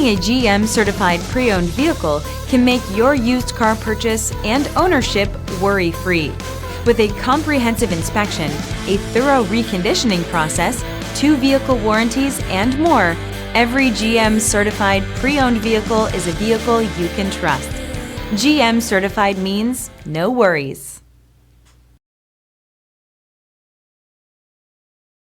Owning a GM certified pre-owned vehicle can make your used car purchase and ownership worry-free. With a comprehensive inspection, a thorough reconditioning process, 2 vehicle warranties, and more, every GM certified pre-owned vehicle is a vehicle you can trust. GM certified means no worries.